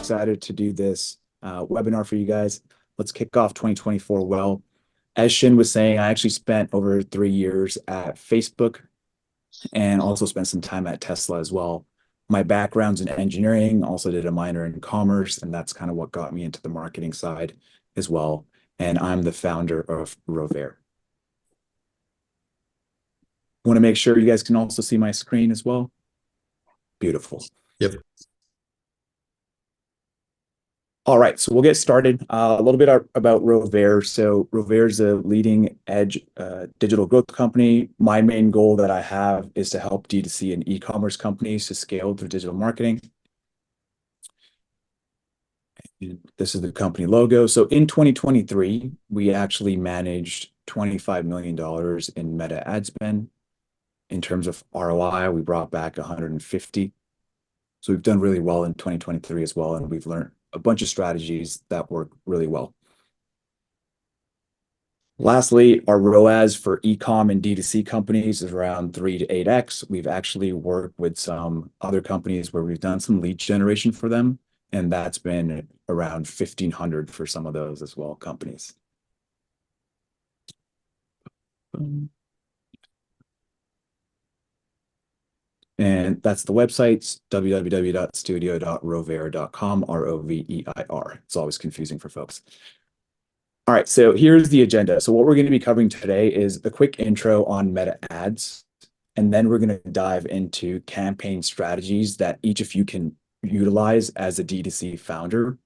excited to do this webinar for you guys. Let's kick off 2024 well. As Shin was saying, I actually spent over 3 years at Facebook and also spent some time at Tesla as well. My background's in engineering, also did a minor in commerce, and that's kind of what got me into the marketing side as well. And I'm the founder of ROAS. Want to make sure you guys can also see my screen as well. Beautiful. Yep. All right, so we'll get started. A little bit about ROAS. So ROAS is a leading edge digital growth company. My main goal that I have is to help D2C and e-commerce companies to scale their digital marketing. This is the company logo. So in 2023, we actually managed $25 million in Meta ad spend. In terms of ROI, we brought back 150. So we've done really well in 2023 as well, and we've learned a bunch of strategies that work really well. Lastly, our ROAS for e-com and D2C companies is around 3 to 8x. We've actually worked with some other companies where we've done some lead generation for them, and that's been around 1,500 for some of those as well, companies. And that's the website, www.studio.roveir.com, ROVEIR. It's always confusing for folks. All right, so here's the agenda. So what we're going to be covering today is a quick intro on Meta ads, and then we're going to dive into campaign strategies that each of you can utilize as a D2C founder.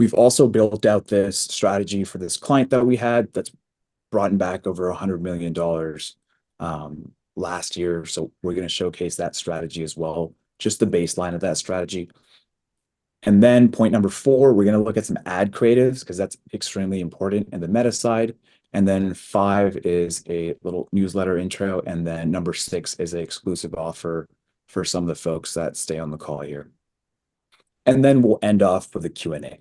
We've also built out this strategy for this client that we had that's brought back over $100 million last year. So we're going to showcase that strategy as well, just the baseline of that strategy. And then point number 4, we're going to look at some ad creatives because that's extremely important in the Meta side. And then 5 is a little newsletter intro. And then number 6 is an exclusive offer for some of the folks that stay on the call here. And then we'll end off with a Q&A.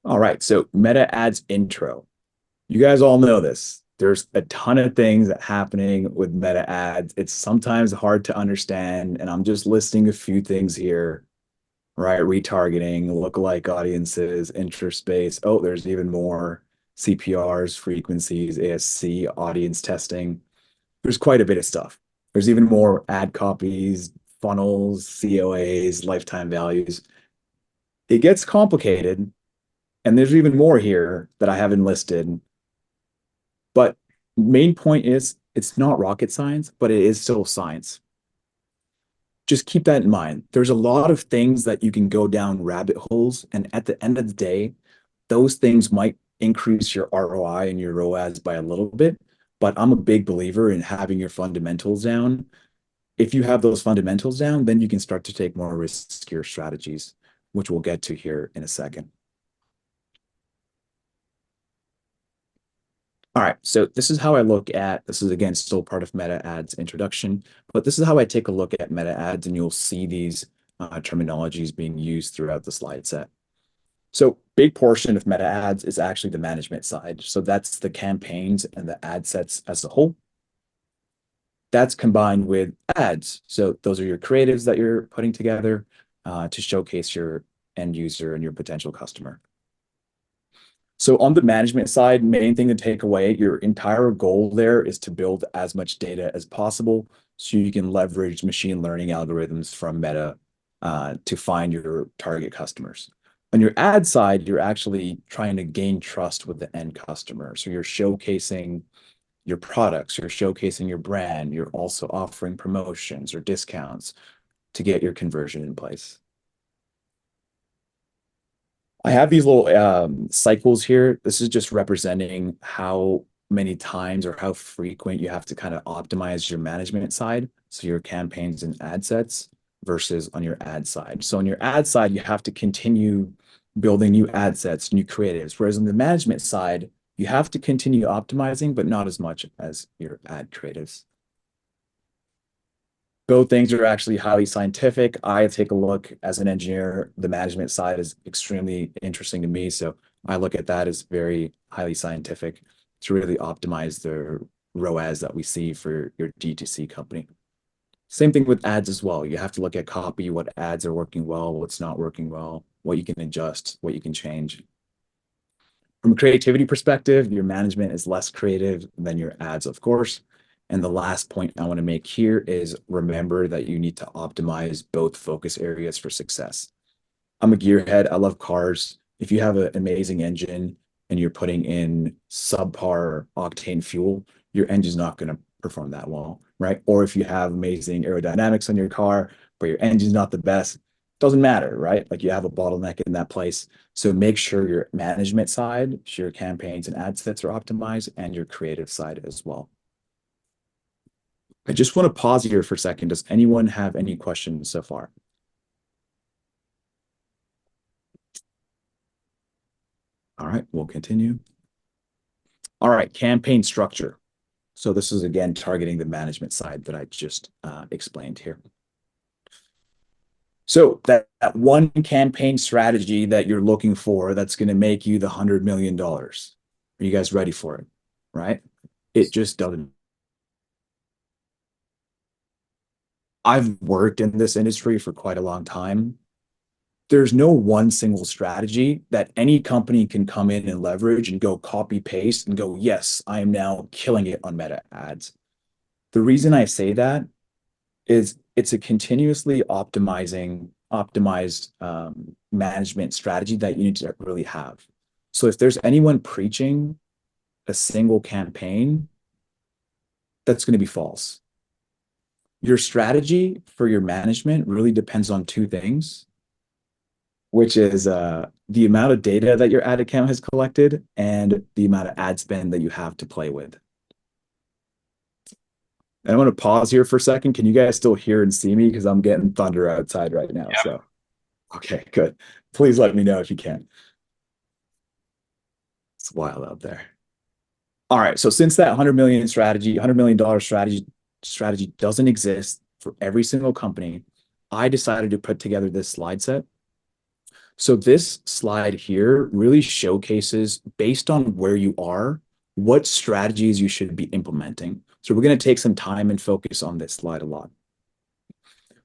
All right, so Meta ads intro. You guys all know this. There's a ton of things happening with Meta ads. It's sometimes hard to understand, and I'm just listing a few things here, right? Retargeting, lookalike audiences, interest base. Oh, there's even more. CPRs, frequencies, ASC, audience testing. There's quite a bit of stuff. There's even more ad copies, funnels, COAs, lifetime values. It gets complicated, and there's even more here that I haven't listed. But main point is it's not rocket science, but it is still science. Just keep that in mind. There's a lot of things that you can go down rabbit holes, and at the end of the day, those things might increase your ROI and your ROAS by a little bit, but I'm a big believer in having your fundamentals down. If you have those fundamentals down, then you can start to take more riskier strategies, which we'll get to here in a second. All right, so this is how I look at, this is again still part of Meta ads introduction, but this is how I take a look at Meta ads, and you'll see these terminologies being used throughout the slide set. So big portion of Meta ads is actually the management side. So that's the campaigns and the ad sets as a whole. That's combined with ads. So those are your creatives that you're putting together to showcase your end user and your potential customer. So on the management side, main thing to take away, your entire goal there is to build as much data as possible so you can leverage machine learning algorithms from Meta to find your target customers. On your ad side, you're actually trying to gain trust with the end customer. So you're showcasing your products, you're showcasing your brand, you're also offering promotions or discounts to get your conversion in place. I have these little cycles here. This is just representing how many times or how frequent you have to kind of optimize your management side, so your campaigns and ad sets versus on your ad side. So on your ad side, you have to continue building new ad sets, new creatives, whereas on the management side, you have to continue optimizing, but not as much as your ad creatives. Both things are actually highly scientific. I take a look as an engineer. The management side is extremely interesting to me. So I look at that as very highly scientific to really optimize the ROAS that we see for your D2C company. Same thing with ads as well. You have to look at copy, what ads are working well, what's not working well, what you can adjust, what you can change. From a creativity perspective, your management is less creative than your ads, of course. And the last point I want to make here is remember that you need to optimize both focus areas for success. I'm a gearhead. I love cars. If you have an amazing engine and you're putting in subpar octane fuel, your engine's not going to perform that well, right? Or if you have amazing aerodynamics on your car, but your engine's not the best, doesn't matter, right? Like you have a bottleneck in that place. So make sure your management side, your campaigns and ad sets are optimized, and your creative side as well. I just want to pause here for a second. Does anyone have any questions so far? All right, we'll continue. All right, campaign structure. So this is, again, targeting the management side that I just explained here. So that one campaign strategy that you're looking for that's going to make you the $100 million. Are you guys ready for it? Right? It just doesn't. I've worked in this industry for quite a long time. There's no one single strategy that any company can come in and leverage and go copy paste and go, yes, I am now killing it on meta ads. The reason I say that is it's a continuously optimized management strategy that you need to really have. So if there's anyone preaching a single campaign, that's going to be false. Your strategy for your management really depends on two things, which is the amount of data that your ad account has collected and the amount of ad spend that you have to play with. And I'm going to pause here for a second. Can you guys still hear and see me? Because I'm getting thunder outside right now. Yeah. So, okay, good. Please let me know if you can. It's wild out there. All right. So since that $100 million strategy doesn't exist for every single company, I decided to put together this slide set. So this slide here really showcases, based on where you are, what strategies you should be implementing. So we're going to take some time and focus on this slide a lot.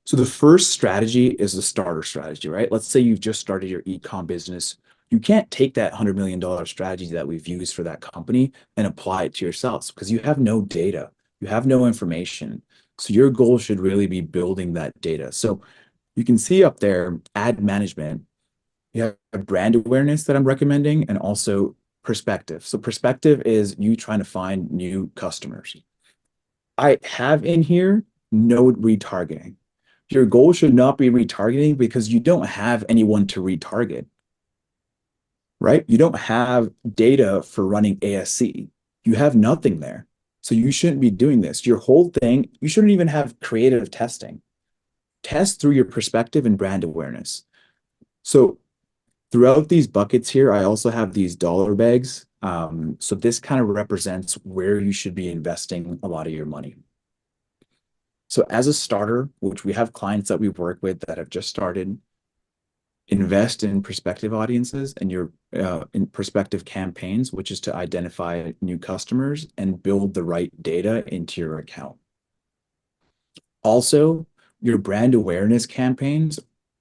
So the first strategy is the starter strategy, right? Let's say you've just started your e-com business. You can't take that $100 million strategy that we've used for that company and apply it to yourselves because you have no data. You have no information. So your goal should really be building that data. So you can see up there, ad management. You have brand awareness that I'm recommending, and also perspective. So perspective is you trying to find new customers. I have in here no retargeting. Your goal should not be retargeting because you don't have anyone to retarget, right? You don't have data for running ASC. You have nothing there. So you shouldn't be doing this. Your whole thing, you shouldn't even have creative testing. Test through your perspective and brand awareness. So throughout these buckets here, I also have these dollar bags. So this kind of represents where you should be investing a lot of your money. So as a starter, which we have clients that we've worked with that have just started, invest in prospective audiences and your in prospective campaigns, which is to identify new customers and build the right data into your account. Also, your brand awareness campaigns,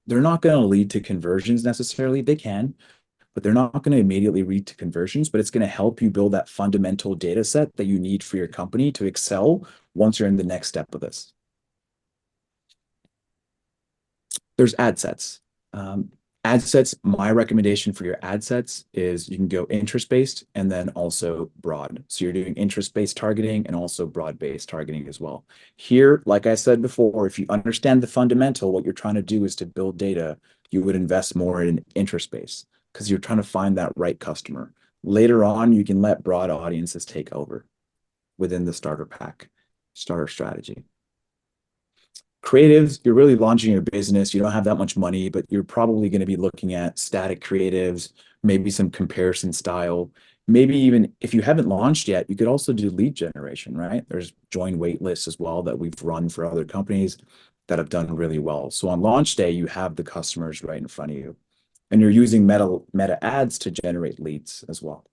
they're not going to lead to conversions necessarily. They can, but they're not going to immediately lead to conversions, but it's going to help you build that fundamental data set that you need for your company to excel once you're in the next step of this. There's ad sets. Ad sets, my recommendation for your ad sets is you can go interest-based and then also broad. So you're doing interest-based targeting and also broad-based targeting as well. Here, like I said before, if you understand the fundamental, what you're trying to do is to build data, you would invest more in interest-based because you're trying to find that right customer. Later on, you can let broad audiences take over within the starter pack, starter strategy. Creatives, you're really launching your business. You don't have that much money, but you're probably going to be looking at static creatives, maybe some comparison style. Maybe even if you haven't launched yet, you could also do lead generation, right? There's join wait lists as well that we've run for other companies that have done really well. So on launch day, you have the customers right in front of you, and you're using meta ads to generate leads as well.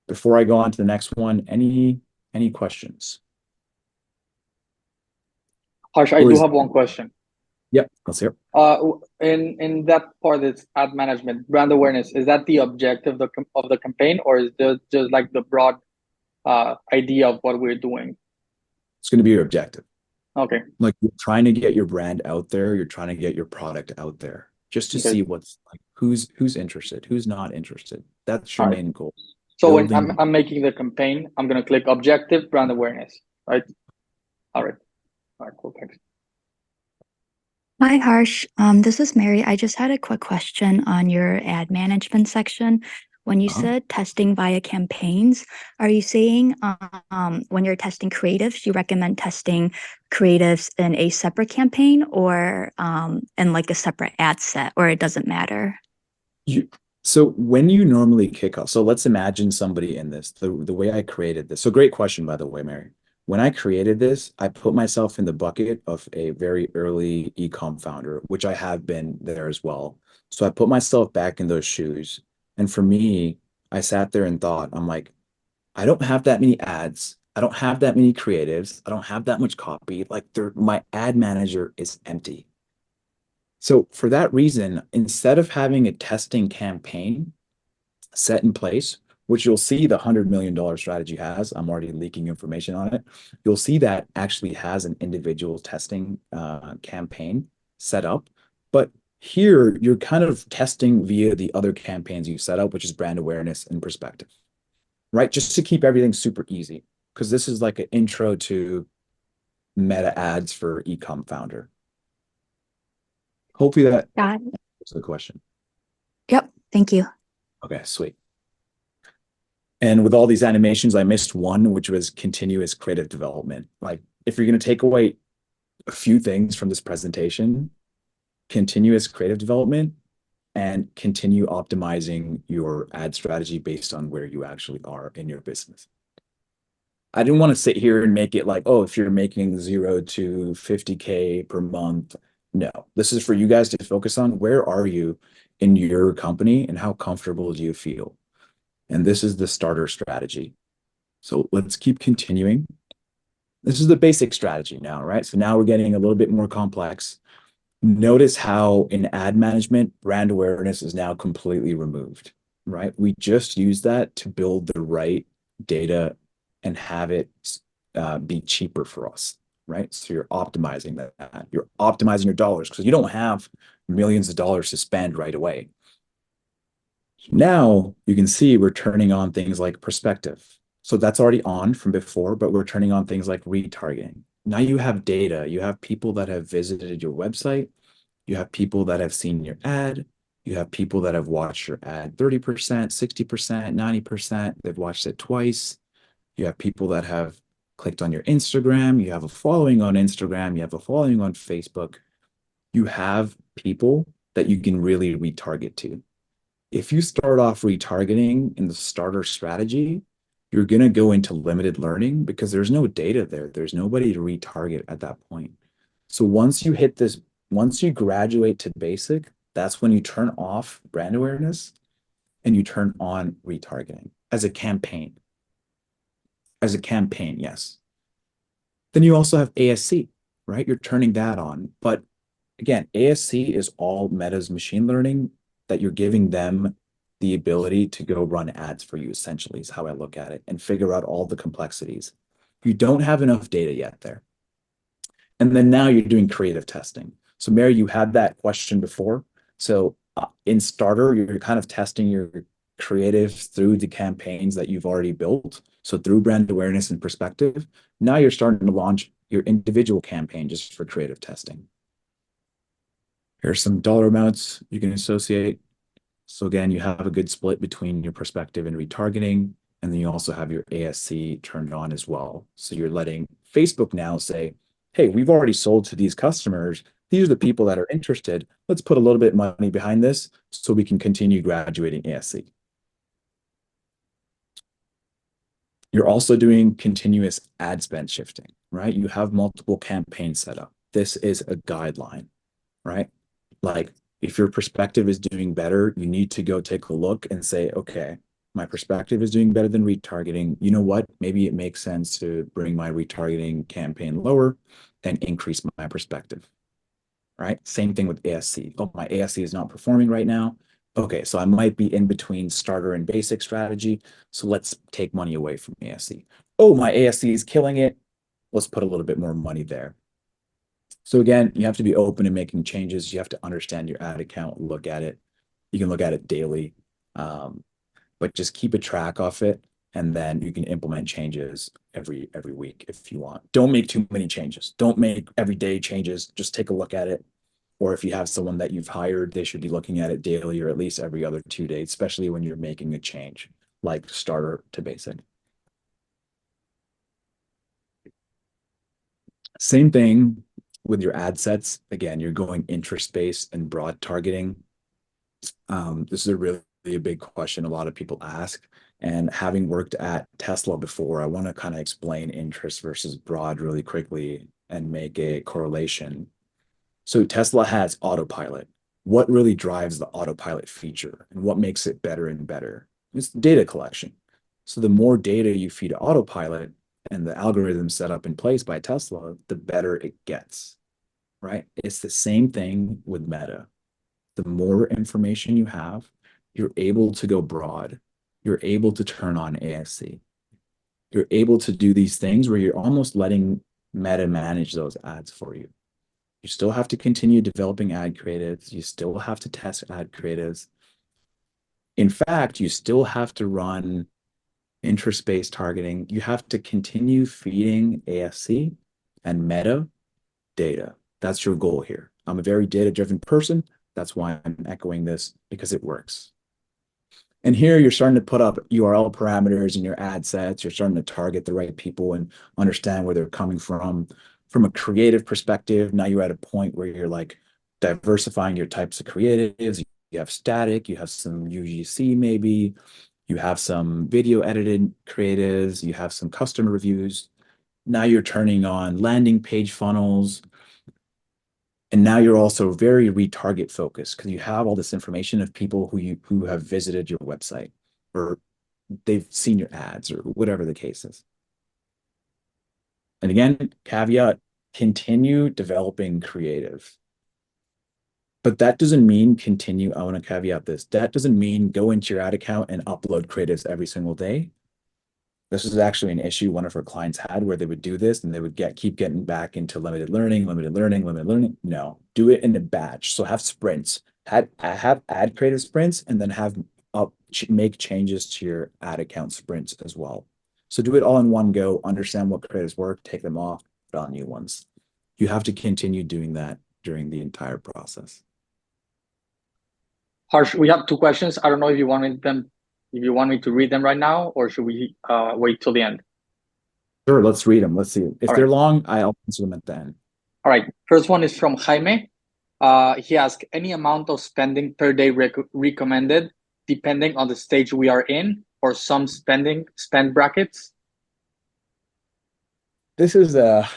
Before I go on to the next one, any questions? Harsh, I Or do is, have one question. yep, let's hear. In that part that's ad management, brand awareness, is that the objective of the campaign, or is there just like the broad idea of what we're doing? It's going to be your objective. Okay, Like you're trying to get your brand out there, you're trying to get your product out there just to okay, see what's like who's interested, who's not interested. That's your all right. main goal. So when I'm Building. I'm making the campaign, I'm gonna click objective brand awareness, right? All right, all right, cool, thanks. Hi, Harsh. This is Mary. I just had a quick question on your ad management section. When you Uh-huh. said testing via campaigns, are you saying when you're testing creatives, you recommend testing creatives in a separate campaign or in like a separate ad set, or it doesn't matter? You, so when you normally kick off, so let's imagine somebody in this, the way I created this. So great question, by the way, Mary. When I created this, I put myself in the bucket of a very early e-com founder, which I have been there as well. So I put myself back in those shoes. And for me, I sat there and thought, I'm like, I don't have that many ads. I don't have that many creatives. I don't have that much copy. Like my ad manager is empty. So for that reason, instead of having a testing campaign set in place, which you'll see the $100 million strategy has, I'm already leaking information on it. You'll see that actually has an individual testing campaign set up. But here you're kind of testing via the other campaigns you set up, which is brand awareness and perspective, right? Just to keep everything super easy, because this is like an intro to meta ads for ecom founder. Hopefully that Got it. answers the question. Yep. Thank you. Okay, sweet. And with all these animations, I missed one, which was continuous creative development. Like, if you're going to take away a few things from this presentation, continuous creative development and continue optimizing your ad strategy based on where you actually are in your business. I didn't want to sit here and make it like, oh, if you're making 0 to 50K per month. No, this is for you guys to focus on. Where are you in your company and how comfortable do you feel? And this is the starter strategy. So let's keep continuing. This is the basic strategy now, right? So now we're getting a little bit more complex. Notice how in ad management, brand awareness is now completely removed, right? We just use that to build the right data and have it be cheaper for us, right? So you're optimizing that. You're optimizing your dollars because you don't have millions of dollars to spend right away. Now you can see we're turning on things like perspective. So that's already on from before, but we're turning on things like retargeting. Now you have data. You have people that have visited your website. You have people that have seen your ad. You have people that have watched your ad 30%, 60%, 90%. They've watched it twice. You have people that have clicked on your Instagram. You have a following on Instagram. You have a following on Facebook. You have people that you can really retarget to. If you start off retargeting in the starter strategy, you're going to go into limited learning because there's no data there. There's nobody to retarget at that point. So once you hit this, once you graduate to basic, that's when you turn off brand awareness and you turn on retargeting as a campaign. As a campaign, yes. Then you also have ASC, right? You're turning that on. But again, ASC is all Meta's machine learning that you're giving them the ability to go run ads for you, essentially, is how I look at it, and figure out all the complexities. You don't have enough data yet there. And then now you're doing creative testing. So Mary, you had that question before. So in Starter, you're kind of testing your creative through the campaigns that you've already built. So through brand awareness and perspective, now you're starting to launch your individual campaign just for creative testing. Here's some dollar amounts you can associate. So again, you have a good split between your perspective and retargeting, and then you also have your ASC turned on as well. So you're letting Facebook now say, hey, we've already sold to these customers. These are the people that are interested. Let's put a little bit of money behind this so we can continue graduating ASC. You're also doing continuous ad spend shifting, right? You have multiple campaigns set up. This is a guideline, right? Like if your perspective is doing better, you need to go take a look and say, okay, my perspective is doing better than retargeting. You know what? Maybe it makes sense to bring my retargeting campaign lower. and increase my perspective, right? Same thing with ASC. Oh, my ASC is not performing right now. Okay, so I might be in between starter and basic strategy. So let's take money away from ASC. Oh, my ASC is killing it. Let's put a little bit more money there. So again, you have to be open to making changes. You have to understand your ad account, look at it. You can look at it daily, but just keep a track of it, and then you can implement changes every week if you want. Don't make too many changes. Don't make everyday changes. Just take a look at it. Or if you have someone that you've hired, they should be looking at it daily or at least every other 2 days, especially when you're making a change like starter to basic. Same thing with your ad sets. Again, you're going interest-based and broad targeting. This is a really a big question a lot of people ask. And having worked at Tesla before, I want to kind of explain interest versus broad really quickly and make a correlation. So Tesla has autopilot. What really drives the autopilot feature and what makes it better and better? It's data collection. So the more data you feed autopilot and the algorithm set up in place by Tesla, the better it gets, right? It's the same thing with Meta. The more information you have, you're able to go broad. You're able to turn on ASC. You're able to do these things where you're almost letting Meta manage those ads for you. You still have to continue developing ad creatives. You still have to test ad creatives. In fact, you still have to run interest-based targeting. You have to continue feeding ASC and Meta data. That's your goal here. I'm a very data-driven person. That's why I'm echoing this, because it works. And here you're starting to put up URL parameters in your ad sets. You're starting to target the right people and understand where they're coming from. From a creative perspective, now you're at a point where you're like diversifying your types of creatives. You have static, you have some UGC maybe, you have some video edited creatives, you have some customer reviews. Now you're turning on landing page funnels. And now you're also very retarget focused because you have all this information of people who have visited your website or they've seen your ads or whatever the case is. And again, caveat, continue developing creative. But that doesn't mean continue, I want to caveat this. That doesn't mean go into your ad account and upload creatives every single day. This is actually an issue one of our clients had where they would do this and they would keep getting back into limited learning. No, do it in a batch. So have sprints, have ad creative sprints, and then make changes to your ad account sprints as well. So do it all in one go, understand what creatives work, take them off, put on new ones. You have to continue doing that during the entire process. Harsh, we have 2 questions. I don't know if you want me to read them right now, or should we wait till the end? Sure, let's read them. Let's see. If All they're right. long, I'll answer them at the end. All right. First one is from Jaime. He asked, any amount of spending per day recommended, depending on the stage we are in, or some spend brackets? This is a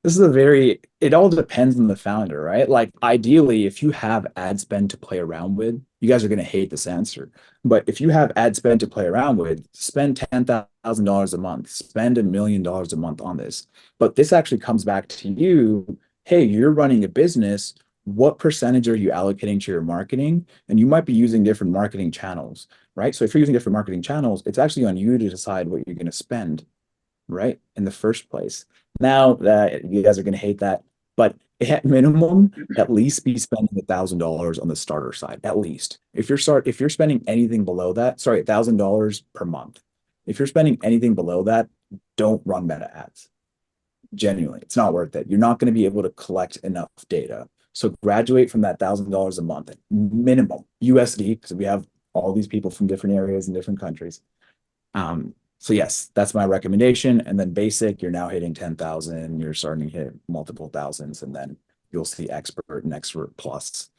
it all depends on the founder, right? Like ideally, if you have ad spend to play around with, you guys are going to hate this answer. But if you have ad spend to play around with, spend $10,000 a month, spend $1 million a month on this. But this actually comes back to you. Hey, you're running a business. What percentage are you allocating to your marketing? And you might be using different marketing channels, right? So if you're using different marketing channels, it's actually on you to decide what you're going to spend, right? In the first place. Now that you guys are going to hate that, but at minimum, at least be spending $1,000 on the starter side, at least. If you're spending anything below that, sorry, $1,000 per month. If you're spending anything below that, don't run Meta ads. Genuinely, it's not worth it. You're not going to be able to collect enough data. So graduate from that $1,000 a month, minimum USD, because we have all these people from different areas and different countries. So yes, that's my recommendation. And then basic, you're now hitting 10,000. You're starting to hit multiple thousands, and then you'll see expert and expert plus.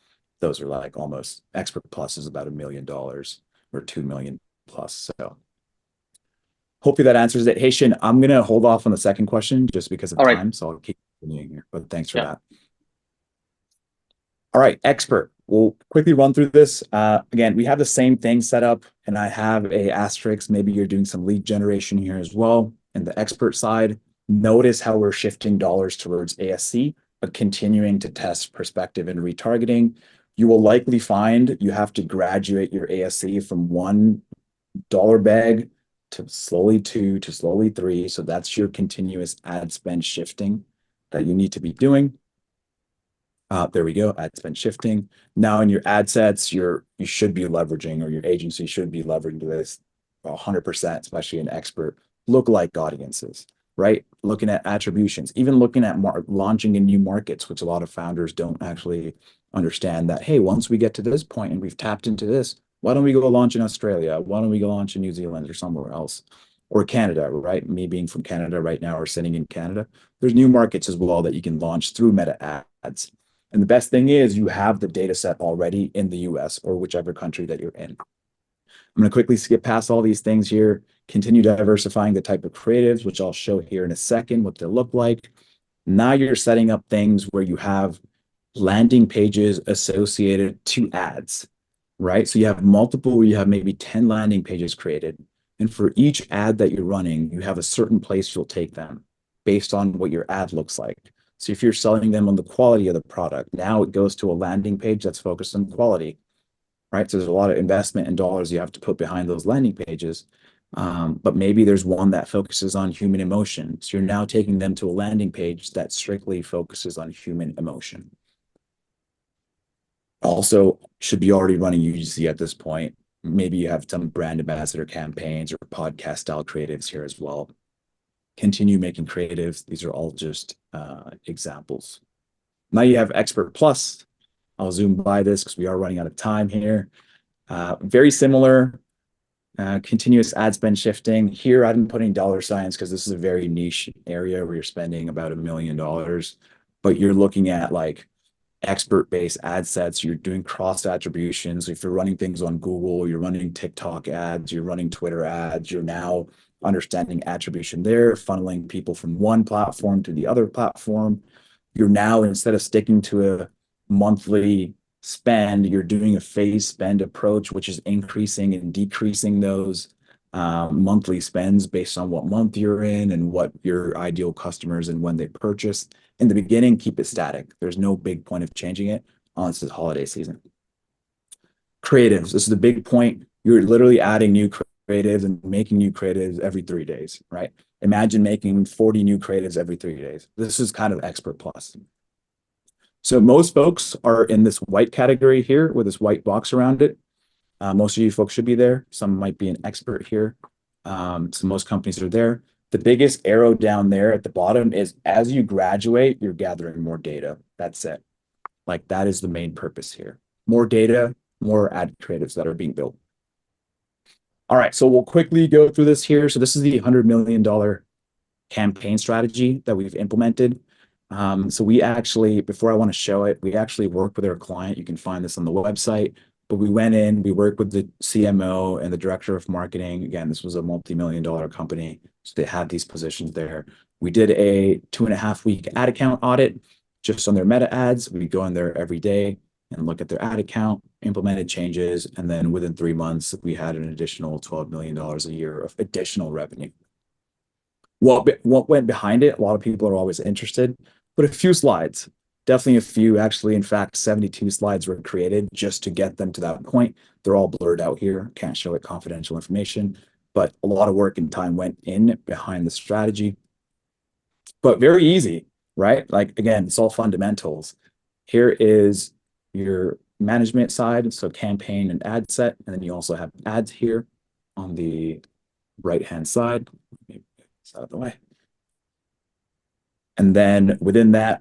Those are like almost expert plus is about $1 million or 2 million plus. So hopefully that answers it. Hey, Shin, I'm gonna hold off on the second question just because of time, so I'll keep continuing here. But thanks for that. All right, expert. We'll quickly run through this. Again, we have the same thing set up, and I have a asterisk. Maybe you're doing some lead generation here as well. And the expert side, Notice how we're shifting dollars towards ASC, but continuing to test prospective and retargeting. You will likely find you have to graduate your ASC from $1 bag to slowly 2 to slowly 3. So that's your continuous ad spend shifting that you need to be doing. There we go, ad spend shifting. Now in your ad sets, you should be leveraging, or your agency should be leveraging this 100%, especially in expert lookalike audiences, right? Looking at attributions, even looking at launching in new markets, which a lot of founders don't actually understand that, hey, once we get to this point and we've tapped into this, why don't we go launch in Australia? Why don't we go launch in New Zealand or somewhere else? Or Canada, right? Me being from Canada right now or sitting in Canada, there's new markets as well that you can launch through meta ads. And the best thing is you have the data set already in the US or whichever country that you're in. I'm going to quickly skip past all these things here, continue diversifying the type of creatives, which I'll show here in a second, what they look like. Now you're setting up things where you have landing pages associated to ads, right? So you have you have maybe 10 landing pages created. And for each ad that you're running, you have a certain place you'll take them based on what your ad looks like. So if you're selling them on the quality of the product, now it goes to a landing page that's focused on quality, right? So there's a lot of investment and dollars you have to put behind those landing pages. But maybe there's one that focuses on human emotion. So you're now taking them to a landing page that strictly focuses on human emotion. Also, should be already running UGC at this point. Maybe you have some brand ambassador campaigns or podcast style creatives here as well. Continue making creatives. These are all just examples. Now you have Expert Plus. I'll zoom by this because we are running out of time here. Very similar, continuous ad spend shifting. Here I'm putting dollar signs because this is a very niche area where you're spending about $1 million, but you're looking at like expert-based ad sets. You're doing cross attributions. If you're running things on Google, you're running TikTok ads, you're running Twitter ads, you're now understanding attribution there, funneling people from one platform to the other platform. You're now, instead of sticking to a monthly spend, you're doing a phase spend approach, which is increasing and decreasing those monthly spends based on what month you're in and what your ideal customers and when they purchase. In the beginning, keep it static. There's no big point of changing it unless it's holiday season. Creatives, this is the big point. You're literally adding new creatives and making new creatives every 3 days, right? Imagine making 40 new creatives every 3 days. This is kind of Expert Plus. So most folks are in this white category here with this white box around it. Most of you folks should be there. Some might be an expert here. So most companies are there. The biggest arrow down there at the bottom is as you graduate, you're gathering more data. That's it. Like that is the main purpose here. More data, more ad creatives that are being built. All right, so we'll quickly go through this here. So this is the $100 million campaign strategy that we've implemented. So we actually, before I want to show it, we actually worked with our client. You can find this on the website. But we went in, we worked with the CMO and the director of marketing. Again, this was a multi-million-dollar company. So they had these positions there. We did a 2.5-week ad account audit just on their meta ads. We go in there every day and look at their ad account, implemented changes. And then within 3 months, we had an additional $12 million a year of additional revenue. What went behind it? A lot of people are always interested, but a few slides. Definitely a few, actually, in fact, 72 slides were created just to get them to that point. They're all blurred out here. Can't show it, confidential information, but a lot of work and time went in behind the strategy. But very easy, right? Like, again, it's all fundamentals. Here is your management side, so campaign and ad set, and then you also have ads here on the right-hand side. Maybe it's out of the way. And then within that,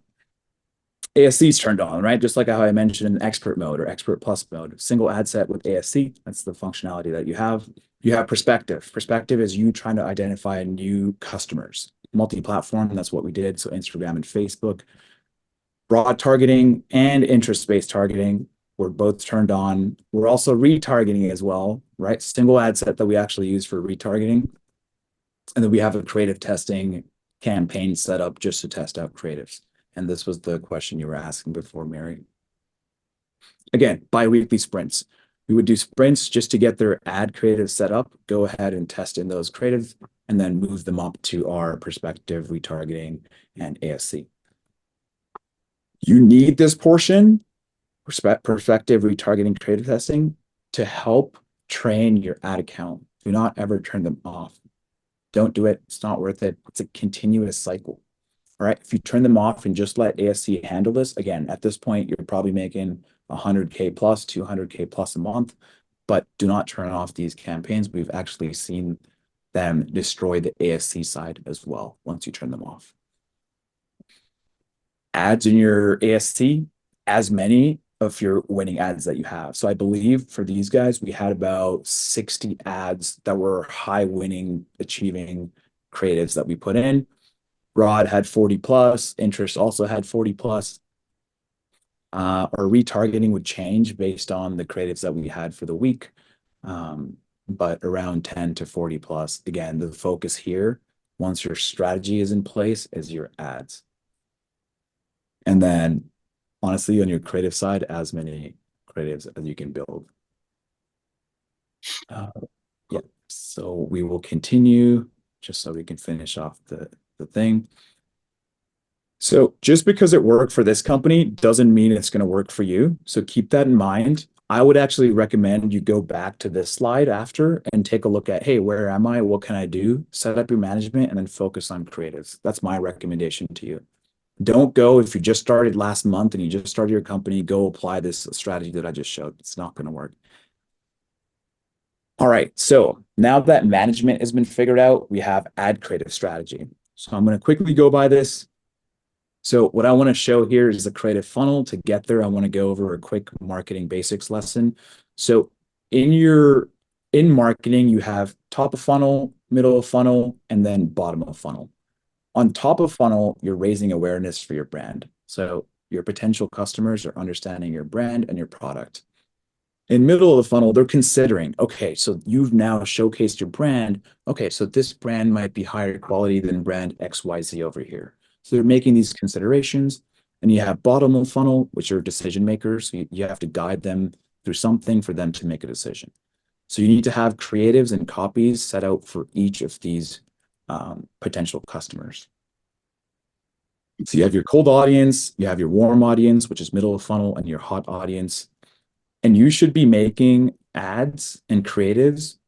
ASC is turned on, right? Just like how I mentioned in expert mode or expert plus mode, single ad set with ASC. That's the functionality that you have. You have prospective. Prospective is you trying to identify new customers. Multi-platform, that's what we did. So Instagram and Facebook. Broad targeting and interest-based targeting were both turned on. We're also retargeting as well, right? Single ad set that we actually use for retargeting. And then we have a creative testing campaign set up just to test out creatives. And this was the question you were asking before, Mary. Again, bi-weekly sprints. We would do sprints just to get their ad creatives set up, go ahead and test in those creatives, and then move them up to our prospective, retargeting, and ASC. You need this portion, prospective, retargeting, creative testing, to help train your ad account. Do not ever turn them off. Don't do it. It's not worth it. It's a continuous cycle. All right. If you turn them off and just let ASC handle this, again, at this point, you're probably making 100K plus, 200K plus a month, but do not turn off these campaigns. We've actually seen them destroy the ASC side as well once you turn them off. Ads in your ASC, as many of your winning ads that you have. So I believe for these guys, we had about 60 ads that were high winning, achieving creatives that we put in. Rod had 40 plus, interest also had 40 plus. Our retargeting would change based on the creatives that we had for the week, but around 10 to 40 plus. Again, the focus here, once your strategy is in place, is your ads. And then, honestly, on your creative side, as many creatives as you can build. Yeah, so we will continue just so we can finish off the thing. So just because it worked for this company doesn't mean it's going to work for you. So keep that in mind. I would actually recommend you go back to this slide after and take a look at, hey, where am I? What can I do? Set up your management and then focus on creatives. That's my recommendation to you. Don't go, if you just started last month and you just started your company, go apply this strategy that I just showed. It's not going to work. All right, so now that management has been figured out, we have ad creative strategy. So I'm going to quickly go by this. So what I want to show here is the creative funnel. To get there, I want to go over a quick marketing basics lesson. So in marketing, you have top of funnel, middle of funnel, and then bottom of funnel. On top of funnel, you're raising awareness for your brand. So your potential customers are understanding your brand and your product. In middle of the funnel, they're considering, okay, so you've now showcased your brand. Okay, so this brand might be higher quality than brand XYZ over here. So they're making these considerations. And you have bottom of funnel, which are decision makers. So you have to guide them through something for them to make a decision. So you need to have creatives and copies set out for each of these potential customers. So you have your cold audience, you have your warm audience, which is middle of funnel, and your hot audience. And you should be making ads and creatives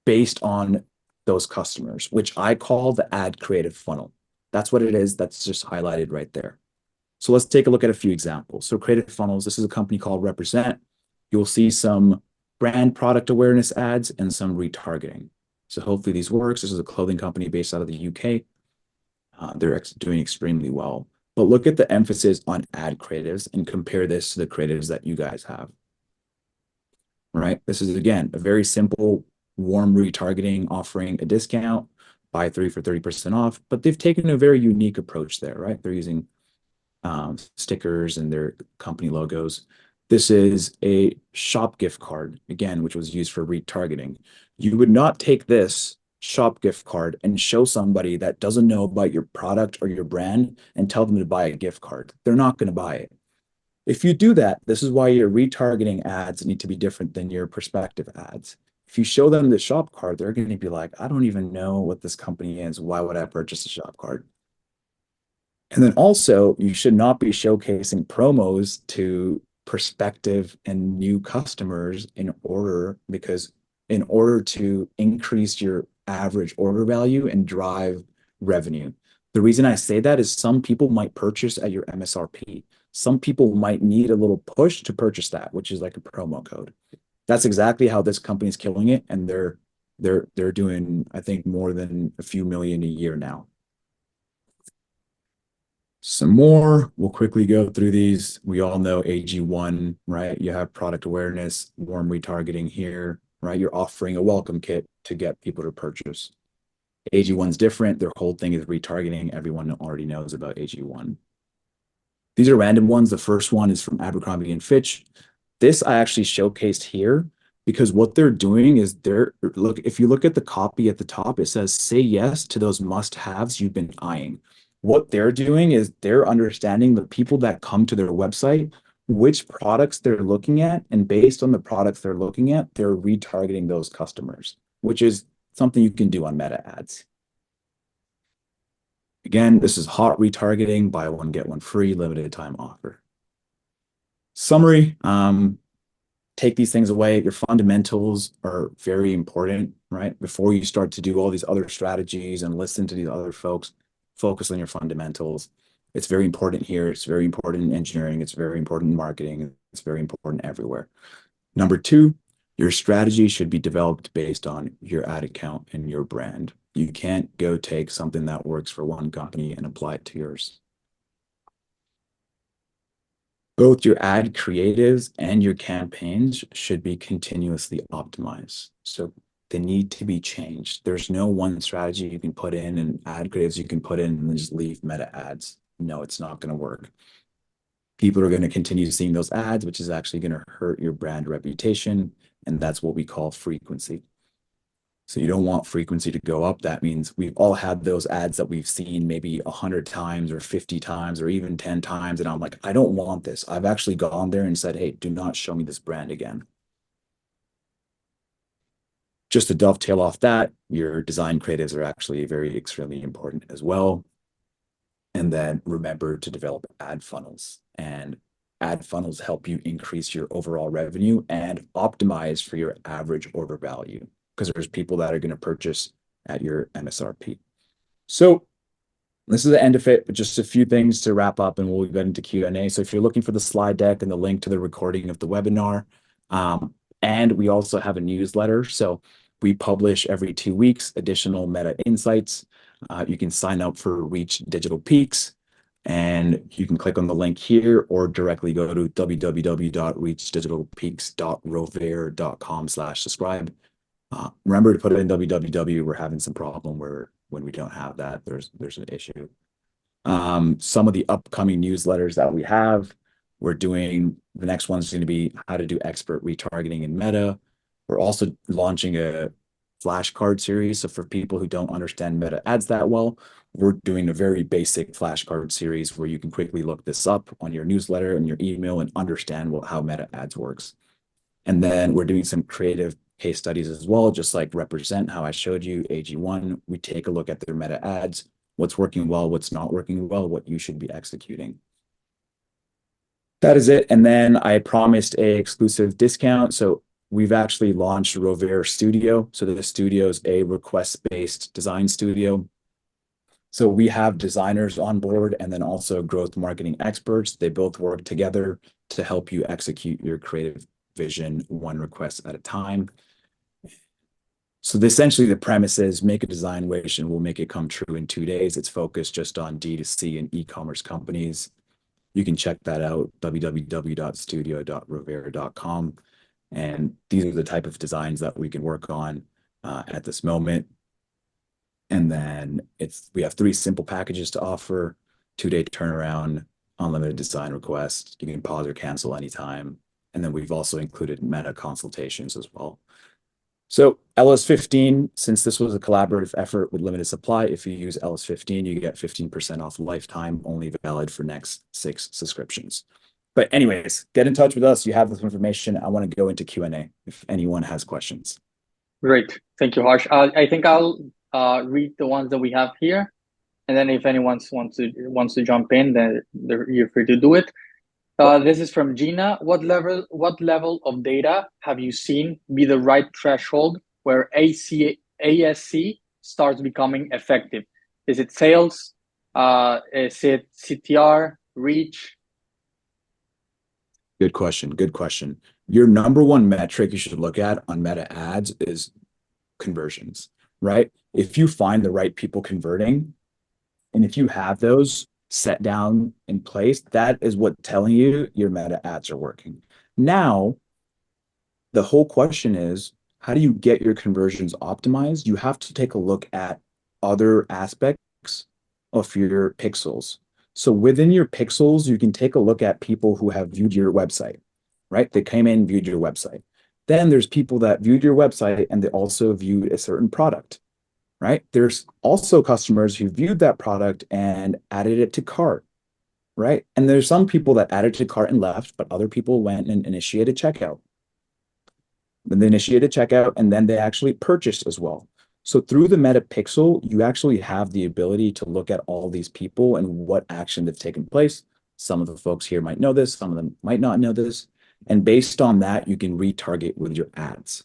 based on those customers, which I call the ad creative funnel. That's what it is. That's just highlighted right there. So let's take a look at a few examples. So creative funnels, this is a company called Represent. You'll see some brand product awareness ads and some retargeting. So hopefully these works. This is a clothing company based out of the UK. They're doing extremely well. But look at the emphasis on ad creatives and compare this to the creatives that you guys have. Right? This is, again, a very simple warm retargeting offering a discount, buy 3 for 30% off, but they've taken a very unique approach there, right? They're using stickers and their company logos. This is a shop gift card, again, which was used for retargeting. You would not take this shop gift card and show somebody that doesn't know about your product or your brand and tell them to buy a gift card. They're not going to buy it. If you do that, this is why your retargeting ads need to be different than your prospective ads. If you show them the shop card, they're going to be like, I don't even know what this company is. Why would I purchase a shop card? And then also, you should not be showcasing promos to prospective and new customers in order to increase your average order value and drive revenue. The reason I say that is some people might purchase at your MSRP. Some people might need a little push to purchase that, which is like a promo code. That's exactly how this company is killing it, and they're doing, I think, more than a few million a year now. Some more, we'll quickly go through these. We all know AG1, right? You have product awareness, warm retargeting here, right? You're offering a welcome kit to get people to purchase. AG1's different. Their whole thing is retargeting. Everyone already knows about AG1. These are random ones. The first one is from Abercrombie and Fitch. This I actually showcased here because what they're doing is if you look at the copy at the top, it says, say yes to those must-haves you've been eyeing. What they're doing is they're understanding the people that come to their website, which products they're looking at, and based on the products they're looking at, they're retargeting those customers, which is something you can do on Meta ads. Again, this is hot retargeting, buy one, get one free, limited time offer. Summary, take these things away. Your fundamentals are very important, right? Before you start to do all these other strategies and listen to these other folks, focus on your fundamentals. It's very important here. It's very important in engineering. It's very important in marketing. It's very important everywhere. Number two, your strategy should be developed based on your ad account and your brand. You can't go take something that works for one company and apply it to yours. Both your ad creatives and your campaigns should be continuously optimized. So they need to be changed. There's no one strategy you can put in and ad creatives you can put in and then just leave Meta ads. No, it's not going to work. People are going to continue seeing those ads, which is actually going to hurt your brand reputation. And that's what we call frequency. So you don't want frequency to go up. That means we've all had those ads that we've seen maybe 100 times or 50 times or even 10 times. And I'm like, I don't want this. I've actually gone there and said, hey, do not show me this brand again. Just to dovetail off that, your design creatives are actually very extremely important as well. And then remember to develop ad funnels. And ad funnels help you increase your overall revenue and optimize for your average order value, because there's people that are going to purchase at your MSRP. So this is the end of it, but just a few things to wrap up and we'll get into Q&A. So if you're looking for the slide deck and the link to the recording of the webinar, and we also have a newsletter. So we publish every 2 weeks additional Meta insights. You can sign up for Reach Digital Peaks, and you can click on the link here or directly go to www.reachdigitalpeaks.rover.com/subscribe. Remember to put it in www. We're having some problem where when we don't have that, there's an issue. Some of the upcoming newsletters that we have, we're doing, the next one's going to be how to do expert retargeting in Meta. We're also launching a flashcard series. So for people who don't understand Meta ads that well, we're doing a very basic flashcard series where you can quickly look this up on your newsletter and your email and understand how Meta ads works. And then we're doing some creative case studies as well, just like Represent, how I showed you, AG1. We take a look at their Meta ads, what's working well, what's not working well, what you should be executing. That is it. And then I promised a exclusive discount. So we've actually launched Rover Studio. So the studio is a request-based design studio. So we have designers on board and then also growth marketing experts. They both work together to help you execute your creative vision one request at a time. So essentially the premise is make a design wish and we'll make it come true in 2 days. It's focused just on D2C and e-commerce companies. You can check that out, www.studio.rover.com. And these are the type of designs that we can work on at this moment. And then we have 3 simple packages to offer: 2-day turnaround, unlimited design request. You can pause or cancel anytime. And then we've also included Meta consultations as well. So LS15, since this was a collaborative effort with limited supply, if you use LS15, you get 15% off lifetime, only valid for next 6 subscriptions. But anyways, get in touch with us. You have this information. I want to go into Q&A if anyone has questions. Great. Thank you, Harsh. I think I'll read the ones that we have here. And then if anyone wants to jump in, then you're free to do it. This is from Gina. What level of data have you seen be the right threshold where ASC starts becoming effective? Is it sales? Is it CTR, reach? Good question. Good question. Your number one metric you should look at on Meta ads is conversions, right? If you find the right people converting, and if you have those set down in place, that is what telling you your Meta ads are working. Now, the whole question is, how do you get your conversions optimized? You have to take a look at other aspects of your pixels. So within your pixels, you can take a look at people who have viewed your website, right? They came in, viewed your website. Then there's people that viewed your website and they also viewed a certain product, right? There's also customers who viewed that product and added it to cart, right? And there's some people that added to cart and left, but other people went and initiated checkout. Then they initiated checkout and then they actually purchased as well. So through the Meta Pixel, you actually have the ability to look at all these people and what action they've taken place. Some of the folks here might know this, some of them might not know this. And based on that, you can retarget with your ads.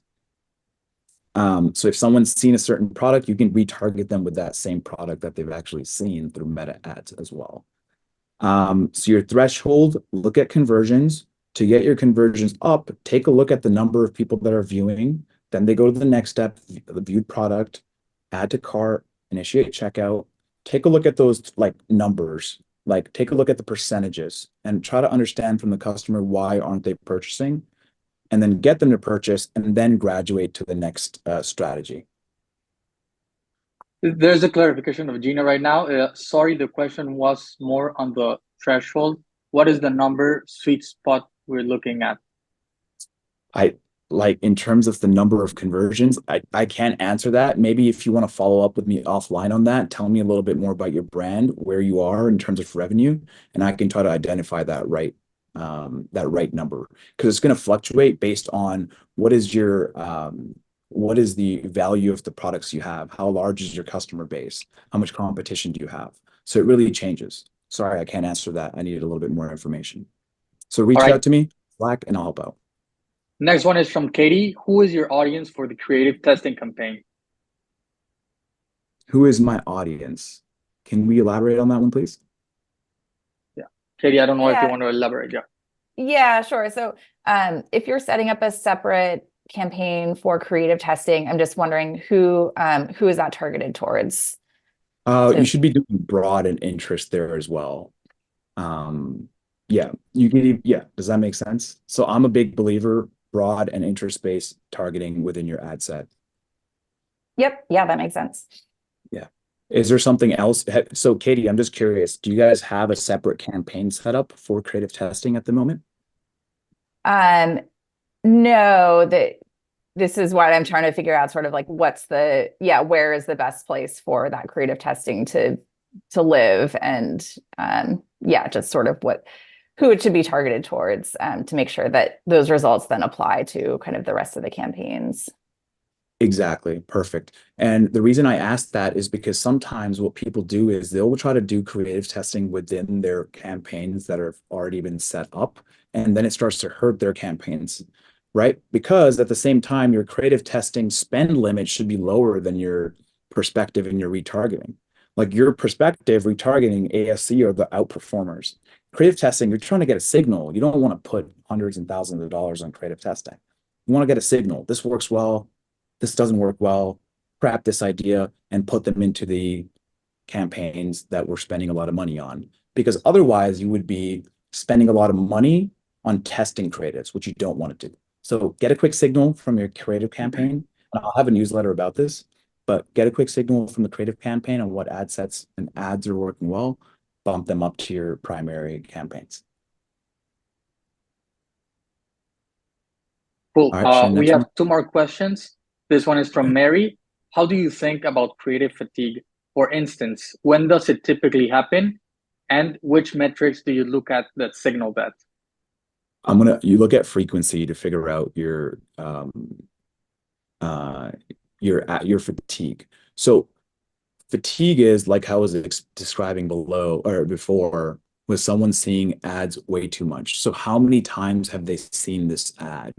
So if someone's seen a certain product, you can retarget them with that same product that they've actually seen through Meta ads as well. So your threshold, look at conversions. To get your conversions up, take a look at the number of people that are viewing. Then they go to the next step, the viewed product, add to cart, initiate checkout. Take a look at those like numbers, like take a look at the percentages and try to understand from the customer why aren't they purchasing, and then get them to purchase and then graduate to the next strategy. There's a clarification of Gina right now. Sorry, the question was more on the threshold. What is the number sweet spot we're looking at? I like in terms of the number of conversions, I can't answer that. Maybe if you want to follow up with me offline on that, tell me a little bit more about your brand, where you are in terms of revenue, and I can try to identify that right number, because it's going to fluctuate based on what is the value of the products you have, how large is your customer base, how much competition do you have. So it really changes. Sorry, I can't answer that. I needed a little bit more information. So reach out to me, Slack, and I'll help out. Next one is from Katie. Who is your audience for the creative testing campaign? Who is my audience? Can we elaborate on that one, please? Yeah. Katie, I don't know if you want to elaborate. Yeah. Yeah, sure. So if you're setting up a separate campaign for creative testing, I'm just wondering who is that targeted towards? You should be doing broad and interest there as well. Yeah, does that make sense? So I'm a big believer, broad and interest-based targeting within your ad set. Yep. Yeah, that makes sense. Yeah. Is there something else? So Katie, I'm just curious, do you guys have a separate campaign set up for creative testing at the moment? No, this is what I'm trying to figure out, sort of like where is the best place for that creative testing to live, and just sort of who it should be targeted towards, to make sure that those results then apply to kind of the rest of the campaigns. Exactly. Perfect. And the reason I asked that is because sometimes what people do is they'll try to do creative testing within their campaigns that have already been set up, and then it starts to hurt their campaigns, right? Because at the same time, your creative testing spend limit should be lower than your perspective and your retargeting. Like your perspective, retargeting, ASC are the outperformers. Creative testing, you're trying to get a signal. You don't want to put hundreds and thousands of dollars on creative testing. You want to get a signal. This works well. This doesn't work well. Scrap this idea and put them into the campaigns that we're spending a lot of money on. Because otherwise, you would be spending a lot of money on testing creatives, which you don't want to do. So get a quick signal from your creative campaign. And I'll have a newsletter about this, but get a quick signal from the creative campaign on what ad sets and ads are working well, bump them up to your primary campaigns. Cool. All right, we have two more questions. This one is from Mary. How do you think about creative fatigue? For instance, when does it typically happen? And which metrics do you look at that signal that? You look at frequency to figure out your fatigue. So fatigue is like how I was describing before, with someone seeing ads way too much. So how many times have they seen this ad?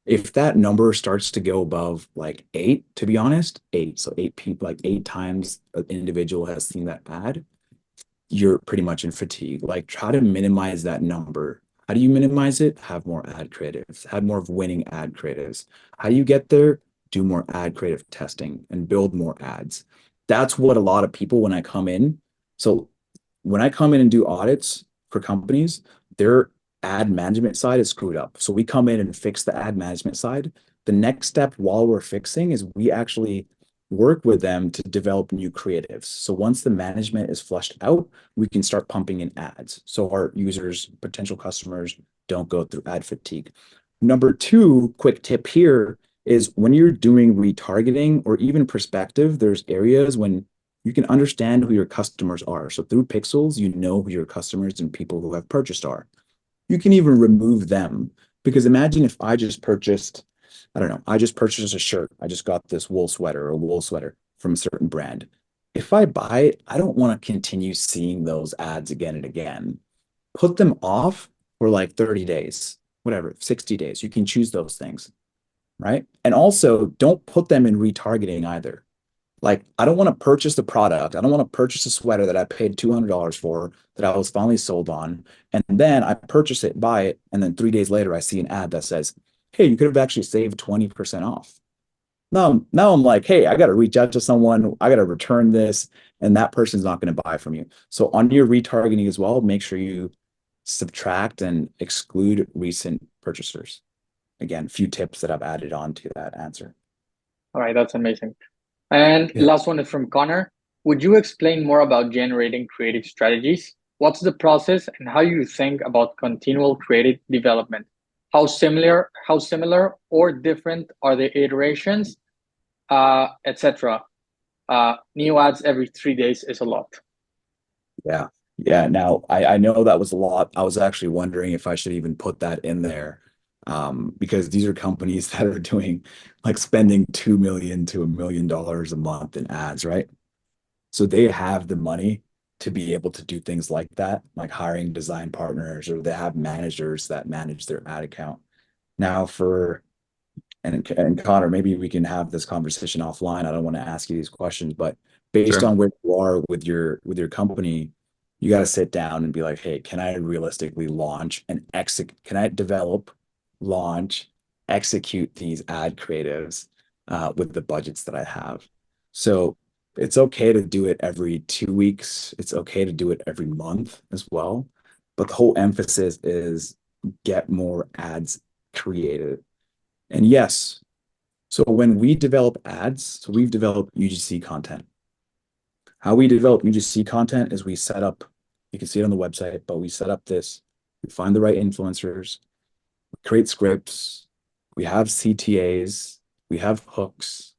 If that number starts to go above like 8, to be honest, 8, so 8 people, like 8 times an individual has seen that ad, you're pretty much in fatigue. Like try to minimize that number. How do you minimize it? Have more ad creatives, have more of winning ad creatives. How do you get there? Do more ad creative testing and build more ads. That's what a lot of people, when I come in and do audits for companies, their ad management side is screwed up. So we come in and fix the ad management side. The next step while we're fixing is we actually work with them to develop new creatives. So once the management is flushed out, we can start pumping in ads. So our users, potential customers, don't go through ad fatigue. Number 2, quick tip here is when you're doing retargeting or even prospective, there's areas when you can understand who your customers are. So through pixels, you know who your customers and people who have purchased are. You can even remove them, because imagine if I just purchased I don't know, I just purchased a shirt. I just got this wool sweater or a wool sweater from a certain brand. If I buy it, I don't want to continue seeing those ads again and again. Put them off for like 30 days, whatever, 60 days. You can choose those things, right? And also don't put them in retargeting either. Like, I don't want to purchase the product. I don't want to purchase a sweater that I paid $200 for that I was finally sold on. And then I purchase it, buy it, and then 3 days later, I see an ad that says, hey, you could have actually saved 20% off. Now I'm like, hey, I got to reach out to someone. I got to return this, and that person's not going to buy from you. So on your retargeting as well, make sure you subtract and exclude recent purchasers. Again, a few tips that I've added on to that answer. All right, that's amazing. And last one is from Connor. Would you explain more about generating creative strategies? What's the process and how you think about continual creative development? How similar or different are the iterations, etc.? New ads every 3 days is a lot. Yeah. Yeah. Now, I know that was a lot. I was actually wondering if I should even put that in there, because these are companies that are doing like spending $2 million to $1 million a month in ads, right? So they have the money to be able to do things like that, like hiring design partners, or they have managers that manage their ad account. Now, and Connor, maybe we can have this conversation offline. I don't want to ask you these questions, but based Sure. on where you are with your company, you got to sit down and be like, hey, can I realistically launch and execute? Can I develop, launch, execute these ad creatives with the budgets that I have? So it's okay to do it every 2 weeks. It's okay to do it every month as well. But the whole emphasis is get more ads created. And yes, so when we develop ads, so we've developed UGC content. How we develop UGC content is we set up, you can see it on the website, but we set up this, we find the right influencers, we create scripts, we have CTAs, we have hooks,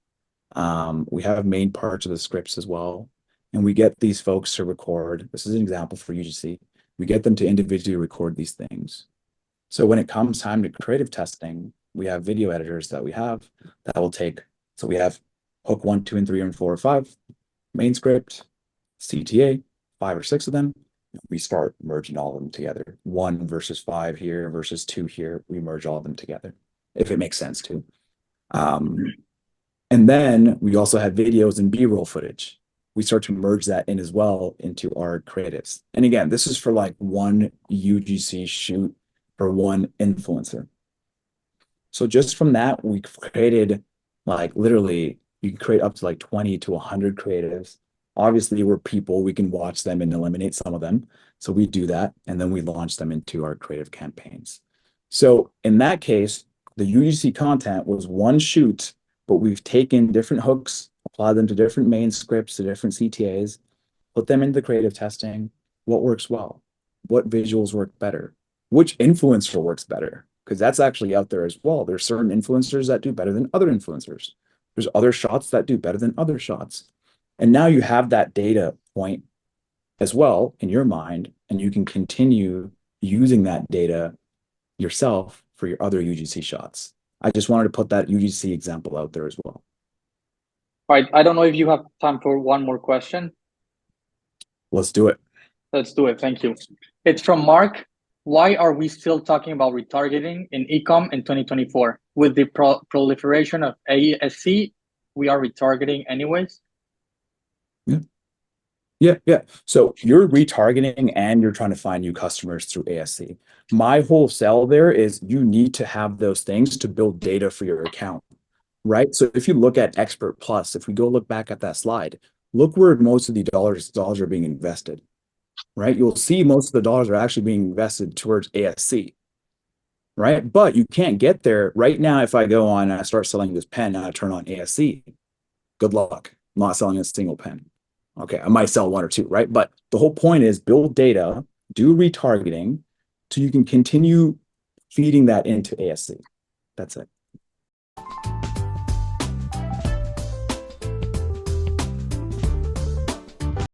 we have main parts of the scripts as well. And we get these folks to record. This is an example for UGC. We get them to individually record these things. So when it comes time to creative testing, we have video editors that we have that will take, so we have hook 1, 2, and 3, and 4, or 5, main script, CTA, 5 or 6 of them. We start merging all of them together. 1 versus 5 here versus 2 here. We merge all of them together, if it makes sense to. And then we also have videos and B-roll footage. We start to merge that in as well into our creatives. And again, this is for like one UGC shoot for one influencer. So just from that, we created like literally, you can create up to like 20 to 100 creatives. Obviously, we're people, we can watch them and eliminate some of them. So we do that, and then we launch them into our creative campaigns. So in that case, the UGC content was one shoot, but we've taken different hooks, applied them to different main scripts, to different CTAs, put them into the creative testing. What works well? What visuals work better? Which influencer works better? Because that's actually out there as well. There's certain influencers that do better than other influencers. There's other shots that do better than other shots. And now you have that data point as well in your mind, and you can continue using that data yourself for your other UGC shots. I just wanted to put that UGC example out there as well. All right, I don't know if you have time for one more question. Let's do it. Let's do it. Thank you. It's from Mark. Why are we still talking about retargeting in e-com in 2024? With the proliferation of ASC, we are retargeting anyways? Yeah. So you're retargeting and you're trying to find new customers through ASC. My whole sell there is you need to have those things to build data for your account, right? So if you look at Expert Plus, if we go look back at that slide, look where most of the dollars are being invested, right? You'll see most of the dollars are actually being invested towards ASC, right? But you can't get there right now. If I go on and I start selling this pen and I turn on ASC, good luck. I'm not selling a single pen. Okay, I might sell 1 or 2, right? But the whole point is build data, do retargeting, so you can continue feeding that into ASC. That's it.